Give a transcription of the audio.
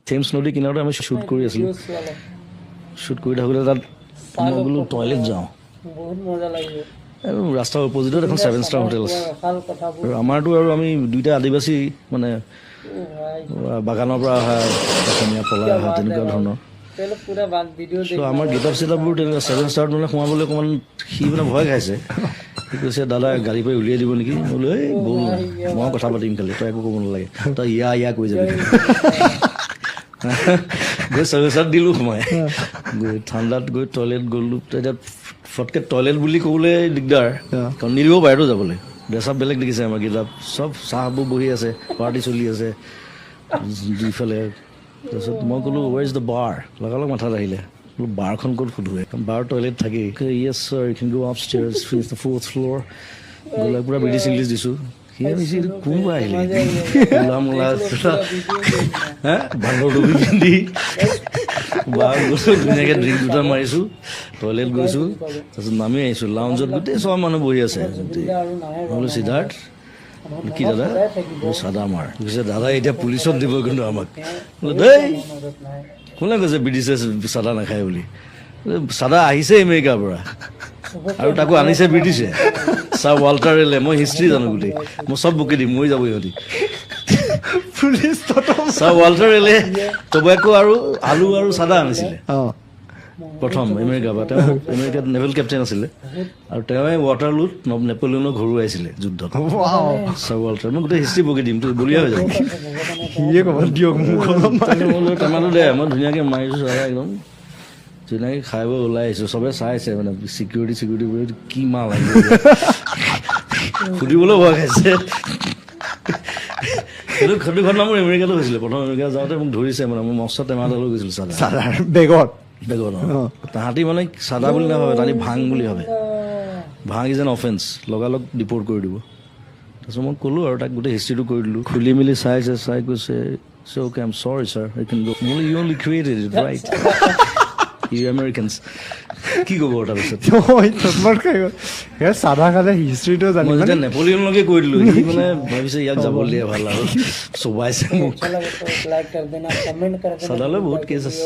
Thames নদী কিনাৰতে আমি শ্বুট কৰি আছিলোঁ শ্বুট কৰি থাকোঁতে তাত মই বোলো টয়লেট যাওঁ বহুত মজা লাগিব আৰু ৰাস্তাৰ অপজিটত এখন 7 ষ্টাৰ হোটেল আছে আৰু আমাৰতো আৰু আমি দুইটা আদিবাসী মানে বাগানৰ পৰা অহা অসমীয়া পলাই অহা তেনেকুৱা ধৰণৰ চ' আমাৰ গেটআপ চেটআপবোৰ তেনেকুৱা 7 ষ্টাৰত মানে সোমাবলৈ অকণমান সি মানে ভয় খাইছে সি কৈছে দাদা গাড়ীৰ পৰা উলিয়াই দিব নেকি মই বোলো এই ব'ল মই কথা পাতিম খালি তই একো ক'ব নালাগে তই ইয়া কৈ যাবি গৈ 7 ষ্টাৰত দিলোঁ সোমাই গৈ ঠাণ্ডাত গৈ টয়লেট গ'লোঁ এতিয়া ফটকৈ টয়লেট বুলি ক'বলৈ দিগদাৰ কাৰণ নিদিব বাহিৰতো যাবলৈ ড্ৰেছ আপ বেলেগ দেখিছে আমাৰ কিতাপ চব চাহবোৰ বহি আছে পাৰ্টি চলি আছে দুইফালে তাৰপিছত মই ক'লোঁ ৱেৰ ইজ দ্য বাৰ লগালগ মাথাত আহিলে বোলো বাৰখন ক'ত সোধোৱে বাৰ টয়লেট থাকেই yes sir you can go up stairs finish the 4th floor গ'লে পূৰা ব্ৰিটিছ ইংলিছ দিছোঁ সি ভাবিছিল কোনবা আহিলে মূলা মূলা হা বান্দৰ টুপি পিন্ধি বাৰ গৈছোঁ ধুনীয়াকৈ ড্ৰিংক দুটা মাৰিছোঁ টয়লেট গৈছোঁ তাৰপিছত নামি আহিছোঁ লাউঞ্জত গোটেই চব মানুহ বহি আছে বোলো সিদ্ধাৰ্থ কি দাদা চাদা মাৰ কৈছে দাদা এতিয়া পুলিচত দিব কিন্তু আমাক দেই কোনে কৈছে ব্ৰিটিছে চাদা নাখায় বুলি চাদা আহিছে আমেৰিকাৰ পৰা আৰু তাকো আনিছে ব্ৰিটিছে ছাৰ ৱাল্টাৰ ৰেলে মই হিষ্ট্ৰী জানো গোটেই মই চব বুকি দিম মই যাব ইহঁতি ছাৰ ৱাল্টাৰ ৰেলে টবেকো আৰু আলু আৰু চাদা আনিছিলে প্ৰথম আমেৰিকাৰ পৰা তেওঁ আমেৰিকাত নেভেল কেপ্টেইন আছিলে আৰু তেওঁৱে ৱাটাৰলুত নেপলিয়নক ঘৰুৱাইছিলে যুদ্ধত ছাৰ ৱাল্টাৰ মই গোটেই হিষ্ট্ৰী বকি দিম বলিয়া হৈ যাব টেমাটো দে মই ধুনীয়াকৈ মাৰিছোঁ চাদা একদম ধুনীয়াকৈ খাই বৈ ওলাই আহিছোঁ চবে চাইছে মানে চিকিউৰিটি কি মাল আহিব সুধিবলৈ ভয় খাইছে সেইটো ঘটনা মোৰ আমেৰিকাতো হৈছিলে প্ৰথম আমেৰিকা যাওঁতে মোক ধৰিছে মানে মই মস্ত টেমা এটা লৈ গৈছিলোঁ চাদা বেগত তাহাঁতি মানে চাদা বুলি নাভাবে তাহাঁতি ভাং বুলি ভাবে ভাং ইজ এন অফেন্স লগালগ ডিপৰ্ট কৰি দিব তাৰপিছত মই ক'লোঁ আৰু তাক গোটেই হিষ্ট্ৰীটো কৰি দিলোঁ খুলি মেলি চাই কৈছে so' okay I am sorry sir I can go বোলে you only created it right you Americans কি ক'ব তাৰপিছত চাদা খালে হিষ্ট্ৰীটো জানি মই যেতিয়া নেপলিয়নলৈকে কৈ দিলোঁ সি মানে ভাবিছে ইয়াক যাব দিয়ে ভাল আৰু চবাইছে মোক চাদালৈ বহুত কেছ আছে